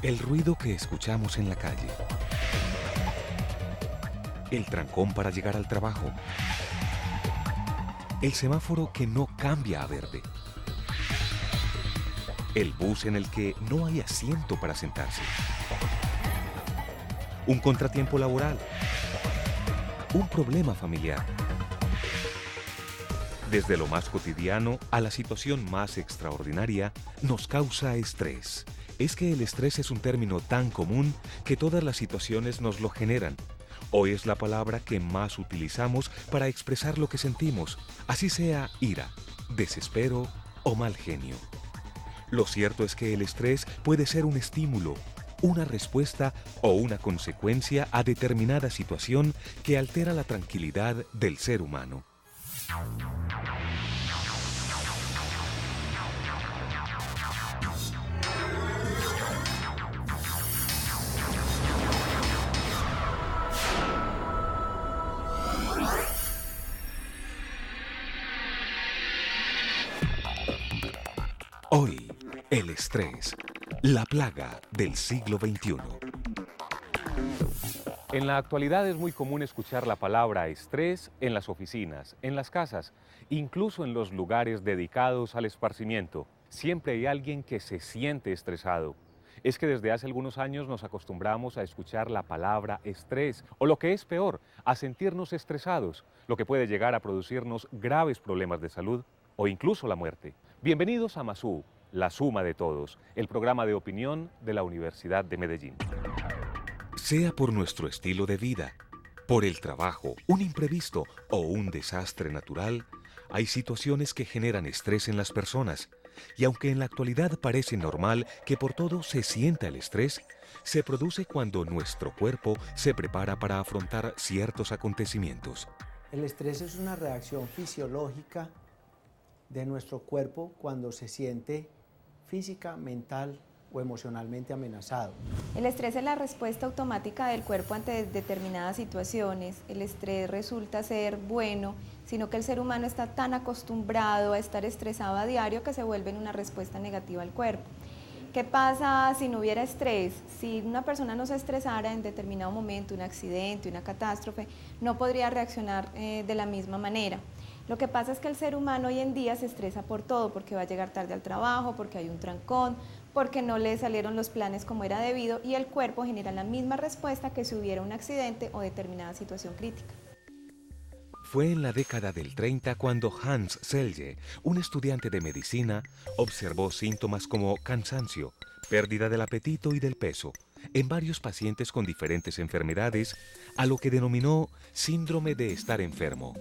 El ruido que escuchamos en la calle. El trancón para llegar al trabajo. El semáforo que no cambia a verde. El bus en el que no hay asiento para sentarse. Un contratiempo laboral. Un problema familiar. Desde lo más cotidiano a la situación más extraordinaria, nos causa estrés. Es que el estrés es un término tan común que todas las situaciones nos lo generan. Hoy es la palabra que más utilizamos para expresar lo que sentimos, así sea ira, desespero o mal genio. Lo cierto es que el estrés puede ser un estímulo, una respuesta o una consecuencia a determinada situación que altera la tranquilidad del ser humano. Hoy, el estrés, la plaga del siglo XXI. En la actualidad es muy común escuchar la palabra estrés en las oficinas, en las casas, incluso en los lugares dedicados al esparcimiento. Siempre hay alguien que se siente estresado. Es que desde hace algunos años nos acostumbramos a escuchar la palabra estrés, o lo que es peor, a sentirnos estresados, lo que puede llegar a producirnos graves problemas de salud o incluso la muerte. Bienvenidos a Masú, la suma de todos, el programa de opinión de la Universidad de Medellín. Sea por nuestro estilo de vida, por el trabajo, un imprevisto o un desastre natural, hay situaciones que generan estrés en las personas. Y aunque en la actualidad parece normal que por todo se sienta el estrés, se produce cuando nuestro cuerpo se prepara para afrontar ciertos acontecimientos. El estrés es una reacción fisiológica de nuestro cuerpo cuando se siente física, mental o emocionalmente amenazado. El estrés es la respuesta automática del cuerpo ante determinadas situaciones. El estrés resulta ser bueno, sino que el ser humano está tan acostumbrado a estar estresado a diario que se vuelve en una respuesta negativa al cuerpo. ¿Qué pasa si no hubiera estrés? Si una persona no se estresara en determinado momento, un accidente, una catástrofe, no podría reaccionar de la misma manera. Lo que pasa es que el ser humano hoy en día se estresa por todo, porque va a llegar tarde al trabajo, porque hay un trancón, porque no le salieron los planes como era debido, y el cuerpo genera la misma respuesta que si hubiera un accidente o determinada situación crítica. Fue en la década del 30 cuando Hans Selye, un estudiante de medicina, observó síntomas como cansancio, pérdida del apetito y del peso en varios pacientes con diferentes enfermedades, a lo que denominó síndrome de estar enfermo.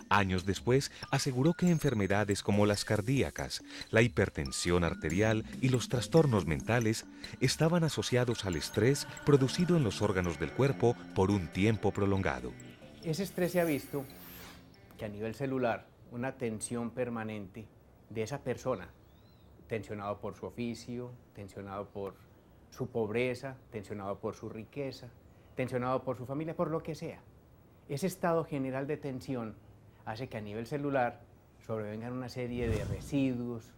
Años después, aseguró que enfermedades como las cardíacas, la hipertensión arterial y los trastornos mentales estaban asociados al estrés producido en los órganos del cuerpo por un tiempo prolongado. Ese estrés se ha visto que a nivel celular, una tensión permanente de esa persona, tensionado por su oficio, tensionado por su pobreza, tensionado por su riqueza, tensionado por su familia, por lo que sea. Ese estado general de tensión hace que a nivel celular sobrevengan una serie de residuos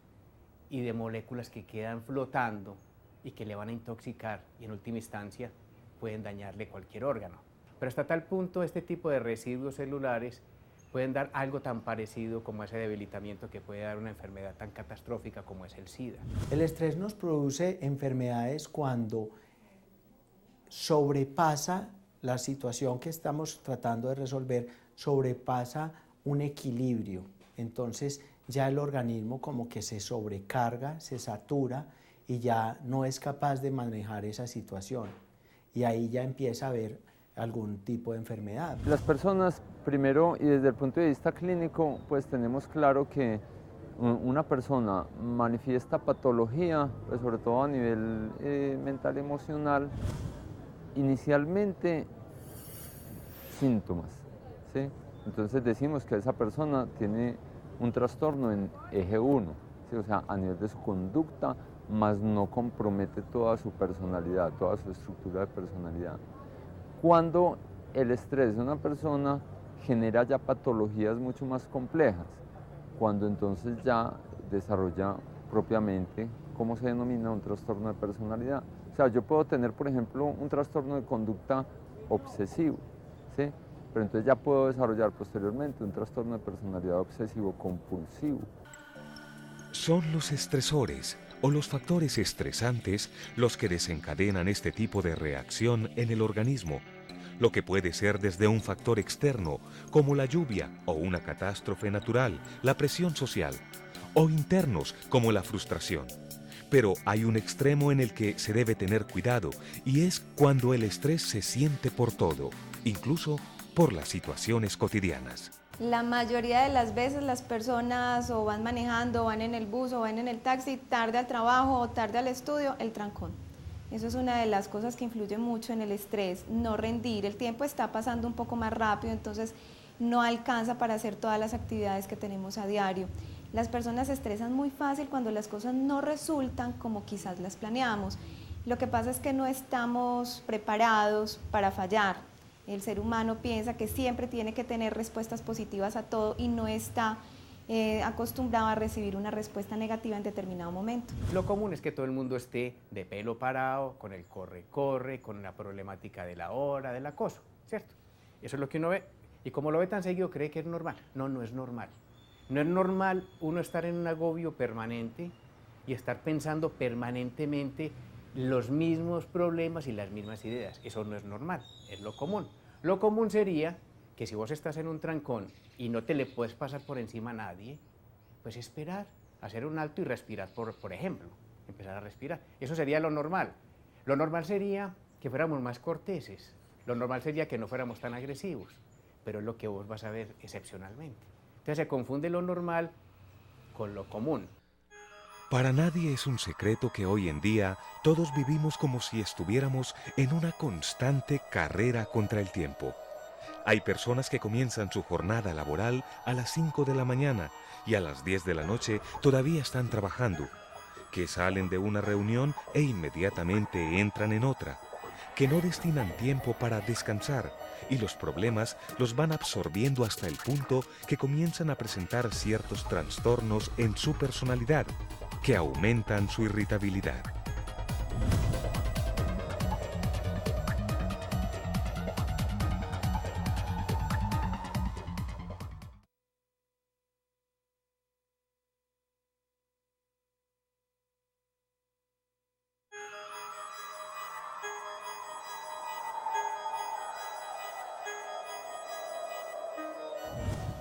y de moléculas que quedan flotando y que le van a intoxicar y en última instancia pueden dañarle cualquier órgano. Pero hasta tal punto este tipo de residuos celulares pueden dar algo tan parecido como ese debilitamiento que puede dar una enfermedad tan catastrófica como es el SIDA. El estrés nos produce enfermedades cuando sobrepasa la situación que estamos tratando de resolver, sobrepasa un equilibrio. Entonces ya el organismo como que se sobrecarga, se satura y ya no es capaz de manejar esa situación. Y ahí ya empieza a haber algún tipo de enfermedad. Las personas, primero y desde el punto de vista clínico, pues tenemos claro que una persona manifiesta patología, pues sobre todo a nivel mental y emocional, inicialmente síntomas, ¿sí? Entonces decimos que esa persona tiene un trastorno en eje 1, ¿sí? O sea, a nivel de su conducta, mas no compromete toda su personalidad, toda su estructura de personalidad. Cuando el estrés de una persona genera ya patologías mucho más complejas, cuando entonces ya desarrolla propiamente, ¿cómo se denomina? Un trastorno de personalidad. O sea, yo puedo tener, por ejemplo, un trastorno de conducta obsesivo, ¿sí? Pero entonces ya puedo desarrollar posteriormente un trastorno de personalidad obsesivo compulsivo. Son los estresores o los factores estresantes los que desencadenan este tipo de reacción en el organismo, lo que puede ser desde un factor externo, como la lluvia o una catástrofe natural, la presión social, o internos, como la frustración. Pero hay un extremo en el que se debe tener cuidado, y es cuando el estrés se siente por todo, incluso por las situaciones cotidianas. La mayoría de las veces las personas o van manejando, o van en el bus, o van en el taxi, tarde al trabajo o tarde al estudio, el trancón. Eso es una de las cosas que influye mucho en el estrés, no rendir. El tiempo está pasando un poco más rápido, entonces no alcanza para hacer todas las actividades que tenemos a diario. Las personas se estresan muy fácil cuando las cosas no resultan como quizás las planeamos. Lo que pasa es que no estamos preparados para fallar. El ser humano piensa que siempre tiene que tener respuestas positivas a todo y no está acostumbrado a recibir una respuesta negativa en determinado momento. Lo común es que todo el mundo esté de pelo parado, con el corre-corre, con la problemática de la hora, del acoso, ¿cierto? Eso es lo que uno ve. Y como lo ve tan seguido, cree que es normal. No, no es normal. No es normal uno estar en un agobio permanente y estar pensando permanentemente los mismos problemas y las mismas ideas. Eso no es normal, es lo común. Lo común sería que si vos estás en un trancón y no te le puedes pasar por encima a nadie, pues esperar, hacer un alto y respirar, por ejemplo, empezar a respirar. Eso sería lo normal. Lo normal sería que fuéramos más corteses, lo normal sería que no fuéramos tan agresivos, pero es lo que vos vas a ver excepcionalmente. Entonces se confunde lo normal con lo común. Para nadie es un secreto que hoy en día todos vivimos como si estuviéramos en una constante carrera contra el tiempo. Hay personas que comienzan su jornada laboral a las 5 de la mañana y a las 10 de la noche todavía están trabajando, que salen de una reunión e inmediatamente entran en otra, que no destinan tiempo para descansar y los problemas los van absorbiendo hasta el punto que comienzan a presentar ciertos trastornos en su personalidad, que aumentan su irritabilidad.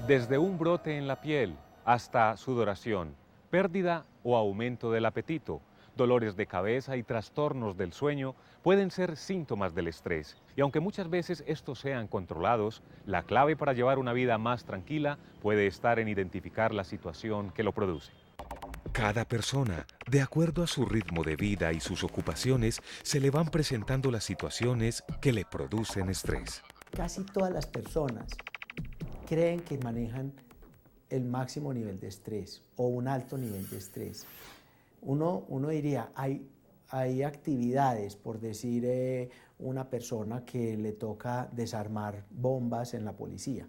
Desde un brote en la piel hasta sudoración, pérdida o aumento del apetito, dolores de cabeza y trastornos del sueño pueden ser síntomas del estrés. Y aunque muchas veces estos sean controlados, la clave para llevar una vida más tranquila puede estar en identificar la situación que lo produce. Cada persona, de acuerdo a su ritmo de vida y sus ocupaciones, se le van presentando las situaciones que le producen estrés. Casi todas las personas creen que manejan el máximo nivel de estrés o un alto nivel de estrés. Uno diría, hay actividades, por decir una persona que le toca desarmar bombas en la policía.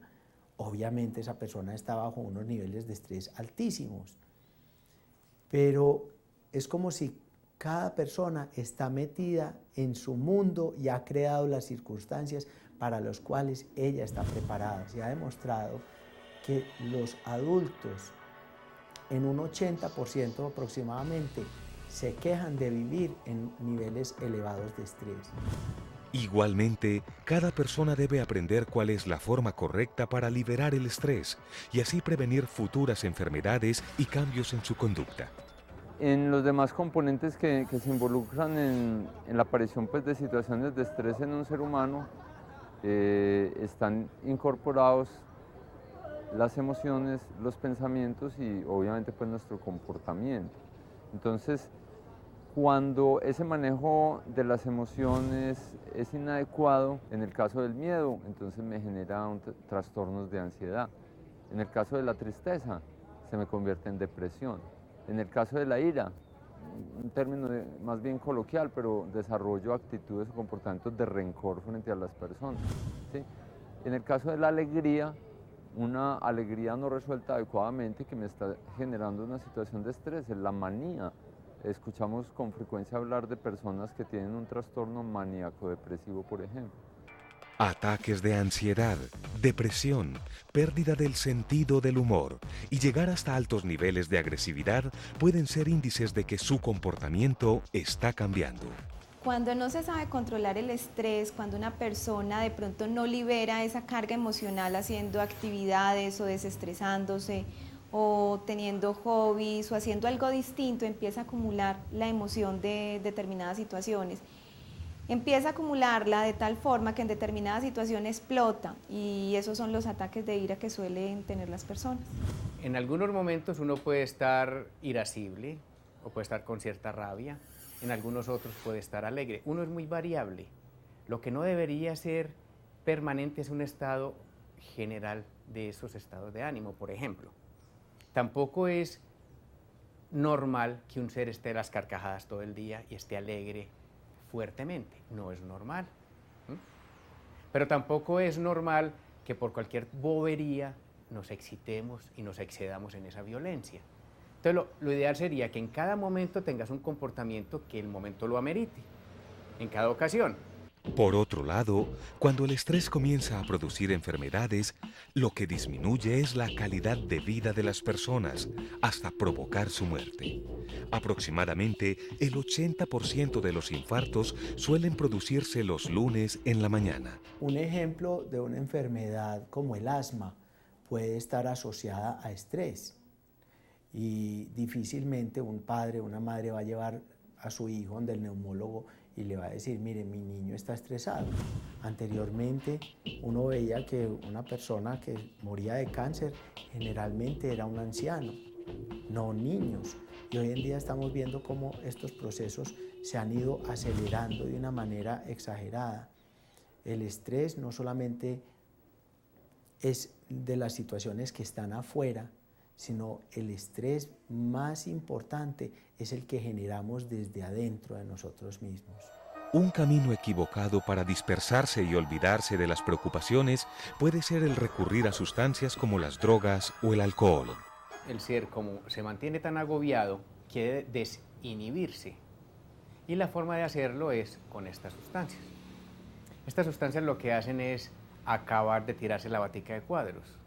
Obviamente esa persona está bajo unos niveles de estrés altísimos, pero es como si cada persona está metida en su mundo y ha creado las circunstancias para las cuales ella está preparada. Se ha demostrado que los adultos, en un 80% aproximadamente, se quejan de vivir en niveles elevados de estrés. Igualmente, cada persona debe aprender cuál es la forma correcta para liberar el estrés y así prevenir futuras enfermedades y cambios en su conducta. En los demás componentes que se involucran en la aparición pues, de situaciones de estrés en un ser humano, están incorporados las emociones, los pensamientos y obviamente pues, nuestro comportamiento. Entonces, cuando ese manejo de las emociones es inadecuado, en el caso del miedo, entonces me genera trastornos de ansiedad. En el caso de la tristeza, se me convierte en depresión. En el caso de la ira, un término más bien coloquial, pero desarrollo actitudes o comportamientos de rencor frente a las personas, ¿sí? En el caso de la alegría, una alegría no resuelta adecuadamente que me está generando una situación de estrés, es la manía. escuchamos con frecuencia hablar de personas que tienen un trastorno maníaco-depresivo, por ejemplo. Ataques de ansiedad, depresión, pérdida del sentido del humor y llegar hasta altos niveles de agresividad pueden ser índices de que su comportamiento está cambiando. Cuando no se sabe controlar el estrés, cuando una persona de pronto no libera esa carga emocional haciendo actividades o desestresándose o teniendo hobbies o haciendo algo distinto, empieza a acumular la emoción de determinadas situaciones. Empieza a acumularla de tal forma que en determinadas situaciones explota, y esos son los ataques de ira que suelen tener las personas. En algunos momentos uno puede estar irascible o puede estar con cierta rabia, en algunos otros puede estar alegre. Uno es muy variable. Lo que no debería ser permanente es un estado general de esos estados de ánimo, por ejemplo. Tampoco es normal que un ser esté a las carcajadas todo el día y esté alegre fuertemente. No es normal. Pero tampoco es normal que por cualquier bobería nos excitemos y nos excedamos en esa violencia. Entonces lo ideal sería que en cada momento tengas un comportamiento que el momento lo amerite, en cada ocasión. Por otro lado, cuando el estrés comienza a producir enfermedades, lo que disminuye es la calidad de vida de las personas, hasta provocar su muerte. Aproximadamente el 80% de los infartos suelen producirse los lunes en la mañana. Un ejemplo de una enfermedad como el asma puede estar asociada a estrés, y difícilmente un padre o una madre va a llevar a su hijo donde el neumólogo y le va a decir, mire, mi niño está estresado. Anteriormente uno veía que una persona que moría de cáncer generalmente era un anciano, no niños. Y hoy en día estamos viendo cómo estos procesos se han ido acelerando de una manera exagerada. El estrés no solamente es de las situaciones que están afuera, sino el estrés más importante es el que generamos desde adentro de nosotros mismos. Un camino equivocado para dispersarse y olvidarse de las preocupaciones puede ser el recurrir a sustancias como las drogas o el alcohol. El ser, como se mantiene tan agobiado, quiere desinhibirse. Y la forma de hacerlo es con estas sustancias. Estas sustancias lo que hacen es acabar de tirarse la batica de cuadros.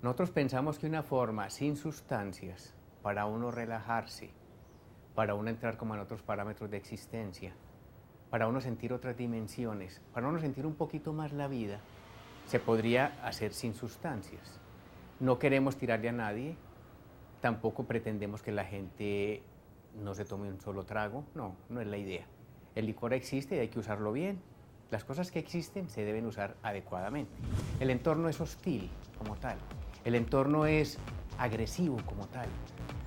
Nosotros pensamos que una forma sin sustancias para uno relajarse, para uno entrar como en otros parámetros de existencia, para uno sentir otras dimensiones, para uno sentir un poquito más la vida, se podría hacer sin sustancias. No queremos tirarle a nadie, tampoco pretendemos que la gente no se tome un solo trago, no es la idea. El licor existe y hay que usarlo bien. Las cosas que existen se deben usar adecuadamente. El entorno es hostil como tal. El entorno es agresivo como tal,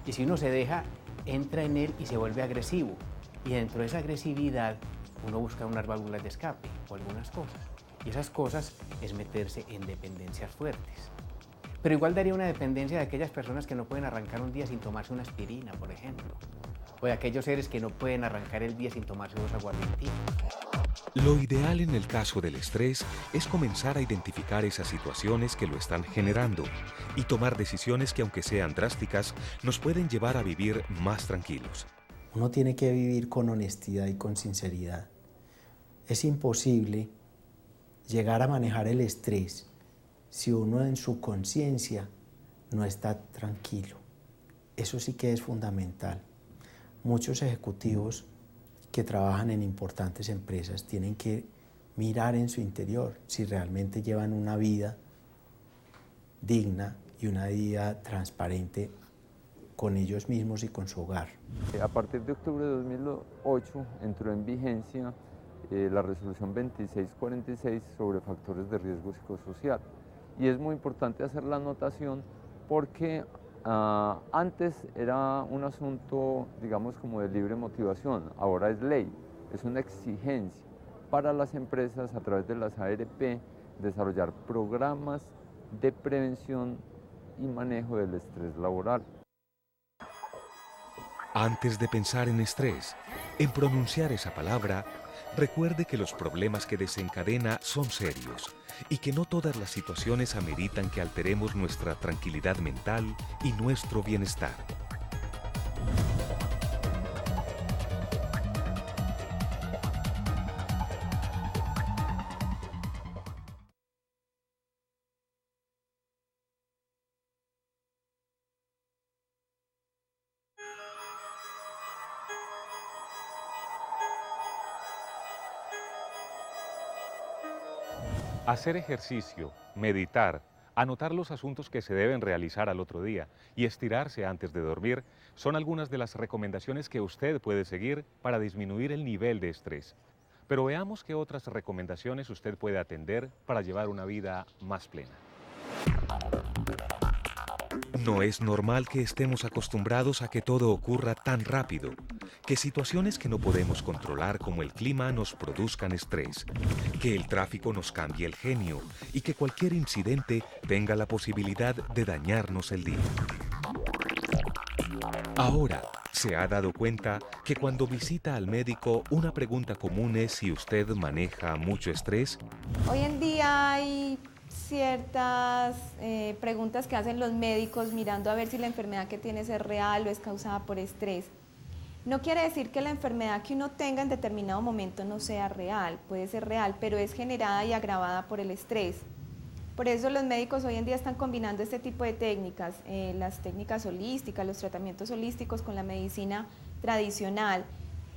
y si uno se deja, entra en él y se vuelve agresivo, y dentro de esa agresividad uno busca unas válvulas de escape o algunas cosas, y esas cosas es meterse en dependencias fuertes. Pero igual daría una dependencia de aquellas personas que no pueden arrancar un día sin tomarse una aspirina, por ejemplo, o de aquellos seres que no pueden arrancar el día sin tomarse 2 aguardientitos. Lo ideal en el caso del estrés es comenzar a identificar esas situaciones que lo están generando y tomar decisiones que, aunque sean drásticas, nos pueden llevar a vivir más tranquilos. Uno tiene que vivir con honestidad y con sinceridad. Es imposible llegar a manejar el estrés si uno en su conciencia no está tranquilo. Eso sí que es fundamental. Muchos ejecutivos que trabajan en importantes empresas tienen que mirar en su interior si realmente llevan una vida digna y una vida transparente con ellos mismos y con su hogar. A partir de octubre de 2008 entró en vigencia la resolución 2646 sobre factores de riesgo psicosocial, y es muy importante hacer la anotación porque antes era un asunto, digamos, como de libre motivación, ahora es ley, es una exigencia para las empresas a través de las ARP desarrollar programas de prevención y manejo del estrés laboral. Antes de pensar en estrés, en pronunciar esa palabra, recuerde que los problemas que desencadena son serios y que no todas las situaciones ameritan que alteremos nuestra tranquilidad mental y nuestro bienestar. Hacer ejercicio, meditar, anotar los asuntos que se deben realizar al otro día y estirarse antes de dormir son algunas de las recomendaciones que usted puede seguir para disminuir el nivel de estrés. Pero veamos qué otras recomendaciones usted puede atender para llevar una vida más plena. No es normal que estemos acostumbrados a que todo ocurra tan rápido, que situaciones que no podemos controlar como el clima nos produzcan estrés, que el tráfico nos cambie el genio y que cualquier incidente tenga la posibilidad de dañarnos el día. Ahora, ¿se ha dado cuenta que cuando visita al médico una pregunta común es si usted maneja mucho estrés? Hoy en día hay ciertas preguntas que hacen los médicos mirando a ver si la enfermedad que tienes es real o es causada por estrés. No quiere decir que la enfermedad que uno tenga en determinado momento no sea real, puede ser real, pero es generada y agravada por el estrés. Por eso los médicos hoy en día están combinando este tipo de técnicas, las técnicas holísticas, los tratamientos holísticos con la medicina tradicional,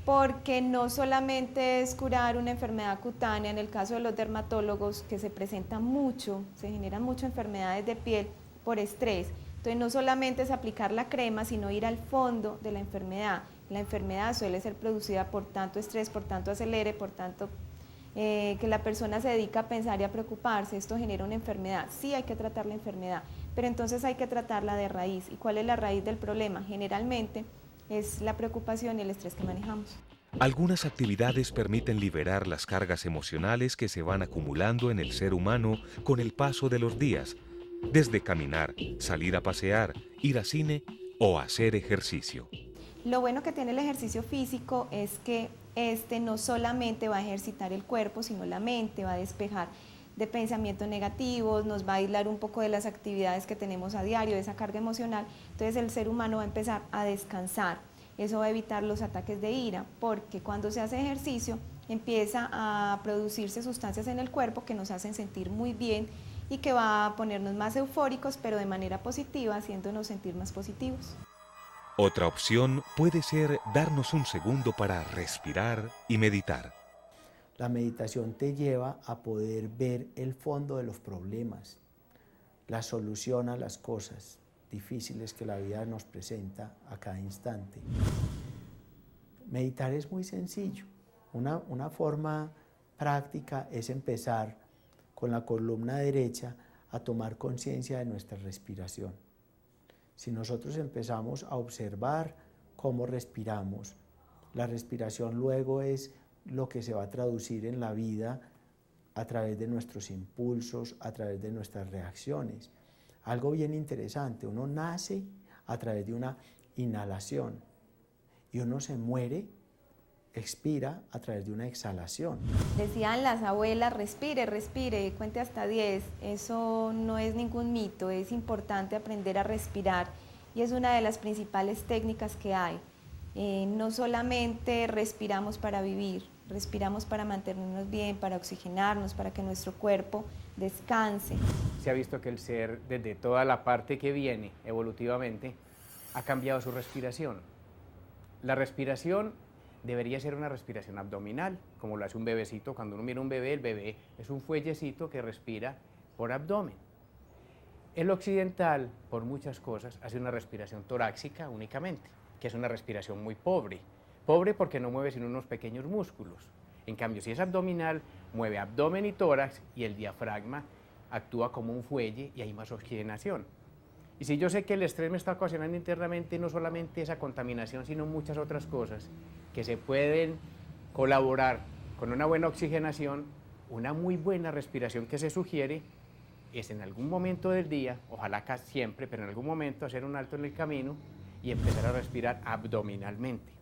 porque no solamente es curar una enfermedad cutánea, en el caso de los dermatólogos que se presentan mucho, se generan muchas enfermedades de piel por estrés. Entonces no solamente es aplicar la crema, sino ir al fondo de la enfermedad. La enfermedad suele ser producida por tanto estrés, por tanto acelere, por tanto que la persona se dedica a pensar y a preocuparse. Esto genera una enfermedad. Sí hay que tratar la enfermedad, pero entonces hay que tratarla de raíz. ¿Y cuál es la raíz del problema? Generalmente es la preocupación y el estrés que manejamos. Algunas actividades permiten liberar las cargas emocionales que se van acumulando en el ser humano con el paso de los días, desde caminar, salir a pasear, ir al cine o hacer ejercicio. Lo bueno que tiene el ejercicio físico es que este no solamente va a ejercitar el cuerpo, sino la mente, va a despejar de pensamientos negativos, nos va a aislar un poco de las actividades que tenemos a diario, de esa carga emocional. Entonces el ser humano va a empezar a descansar. Eso va a evitar los ataques de ira, porque cuando se hace ejercicio empieza a producirse sustancias en el cuerpo que nos hacen sentir muy bien y que va a ponernos más eufóricos, pero de manera positiva, haciéndonos sentir más positivos. Otra opción puede ser darnos un segundo para respirar y meditar. La meditación te lleva a poder ver el fondo de los problemas, la solución a las cosas difíciles que la vida nos presenta a cada instante. Meditar es muy sencillo. Una forma práctica es empezar con la columna derecha a tomar conciencia de nuestra respiración. Si nosotros empezamos a observar cómo respiramos, la respiración luego es lo que se va a traducir en la vida a través de nuestros impulsos, a través de nuestras reacciones. Algo bien interesante, uno nace a través de una inhalación y uno se muere, expira a través de una exhalación. Decían las abuelas, respire, respire, cuente hasta 10. Eso no es ningún mito, es importante aprender a respirar y es una de las principales técnicas que hay. No solamente respiramos para vivir, respiramos para mantenernos bien, para oxigenarnos, para que nuestro cuerpo descanse. Se ha visto que el ser, desde toda la parte que viene evolutivamente, ha cambiado su respiración. La respiración debería ser una respiración abdominal, como lo hace un bebecito. Cuando uno mira un bebé, el bebé es un fuellecito que respira por abdomen. El occidental, por muchas cosas, hace una respiración torácica únicamente, que es una respiración muy pobre. Pobre porque no mueve sino unos pequeños músculos. En cambio, si es abdominal, mueve abdomen y tórax y el diafragma actúa como un fuelle y hay más oxigenación. Y si yo sé que el estrés me está ocasionando internamente no solamente esa contaminación, sino muchas otras cosas que se pueden colaborar con una buena oxigenación, una muy buena respiración que se sugiere es en algún momento del día, ojalá casi siempre, pero en algún momento hacer un alto en el camino y empezar a respirar abdominalmente.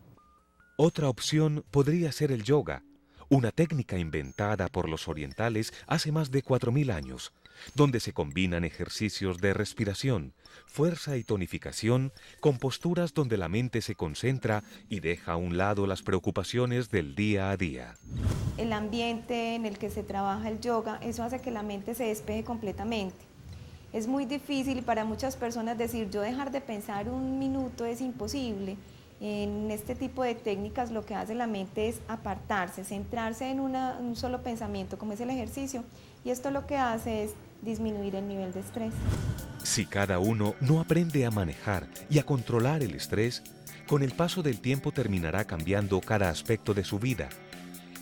Otra opción podría ser el yoga, una técnica inventada por los orientales hace más de 4000 años, donde se combinan ejercicios de respiración, fuerza y tonificación con posturas donde la mente se concentra y deja a un lado las preocupaciones del día a día. El ambiente en el que se trabaja el yoga, eso hace que la mente se despeje completamente. Es muy difícil para muchas personas decir, yo dejar de pensar un minuto es imposible. En este tipo de técnicas lo que hace la mente es apartarse, centrarse en un solo pensamiento, como es el ejercicio, y esto lo que hace es disminuir el nivel de estrés. Si cada uno no aprende a manejar y a controlar el estrés, con el paso del tiempo terminará cambiando cada aspecto de su vida.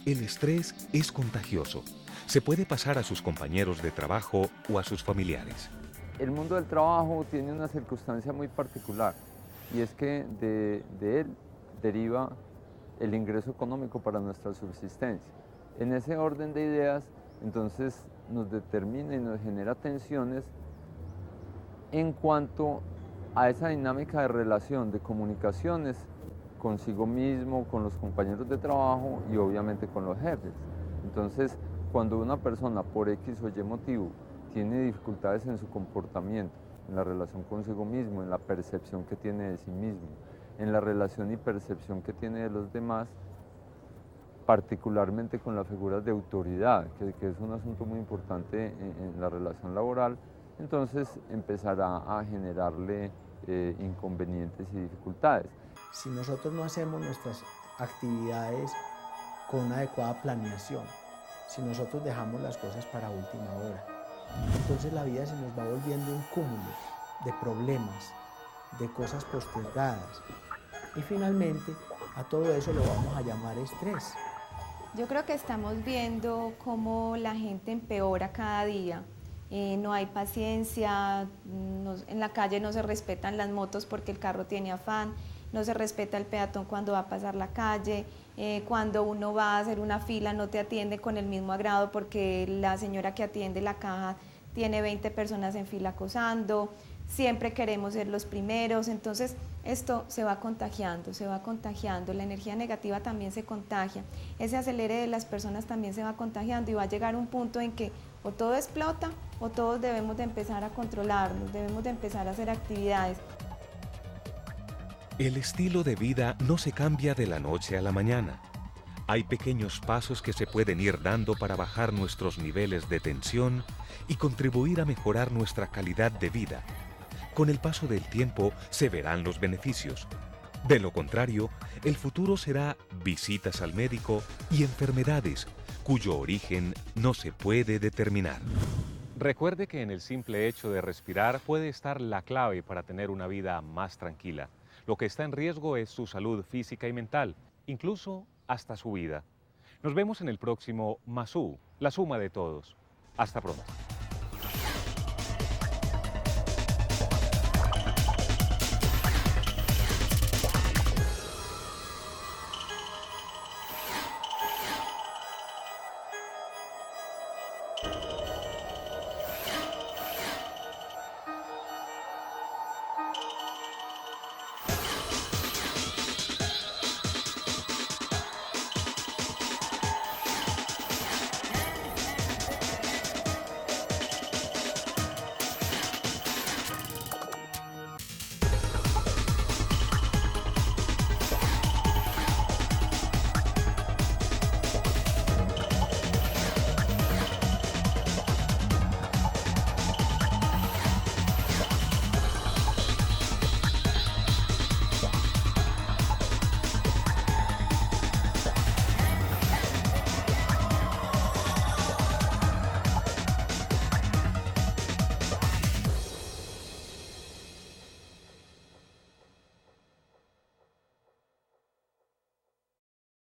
El estrés es contagioso. Se puede pasar a sus compañeros de trabajo o a sus familiares. El mundo del trabajo tiene una circunstancia muy particular y es que de él deriva el ingreso económico para nuestra subsistencia. En ese orden de ideas, entonces nos determina y nos genera tensiones en cuanto a esa dinámica de relación, de comunicaciones consigo mismo, con los compañeros de trabajo y obviamente con los jefes. Entonces, cuando una persona por X o Y motivo tiene dificultades en su comportamiento, en la relación consigo mismo, en la percepción que tiene de sí mismo, en la relación y percepción que tiene de los demás, particularmente con las figuras de autoridad, que es un asunto muy importante en la relación laboral, entonces empezará a generarle inconvenientes y dificultades. Si nosotros no hacemos nuestras actividades con una adecuada planeación, si nosotros dejamos las cosas para última hora, entonces la vida se nos va volviendo un cúmulo de problemas, de cosas postergadas. Y finalmente a todo eso lo vamos a llamar estrés. Yo creo que estamos viendo cómo la gente empeora cada día. No hay paciencia, en la calle no se respetan las motos porque el carro tiene afán, no se respeta el peatón cuando va a pasar la calle, cuando uno va a hacer una fila no te atiende con el mismo agrado porque la señora que atiende la caja tiene 20 personas en fila acosando, siempre queremos ser los primeros, entonces esto se va contagiando, la energía negativa también se contagia, ese acelere de las personas también se va contagiando y va a llegar un punto en que o todo explota o todos debemos de empezar a controlarnos, debemos de empezar a hacer actividades. El estilo de vida no se cambia de la noche a la mañana. Hay pequeños pasos que se pueden ir dando para bajar nuestros niveles de tensión y contribuir a mejorar nuestra calidad de vida. Con el paso del tiempo se verán los beneficios. De lo contrario, el futuro será visitas al médico y enfermedades cuyo origen no se puede determinar. Recuerde que en el simple hecho de respirar puede estar la clave para tener una vida más tranquila. Lo que está en riesgo es su salud física y mental, incluso hasta su vida. Nos vemos en el próximo Masú, la suma de todos. Hasta pronto.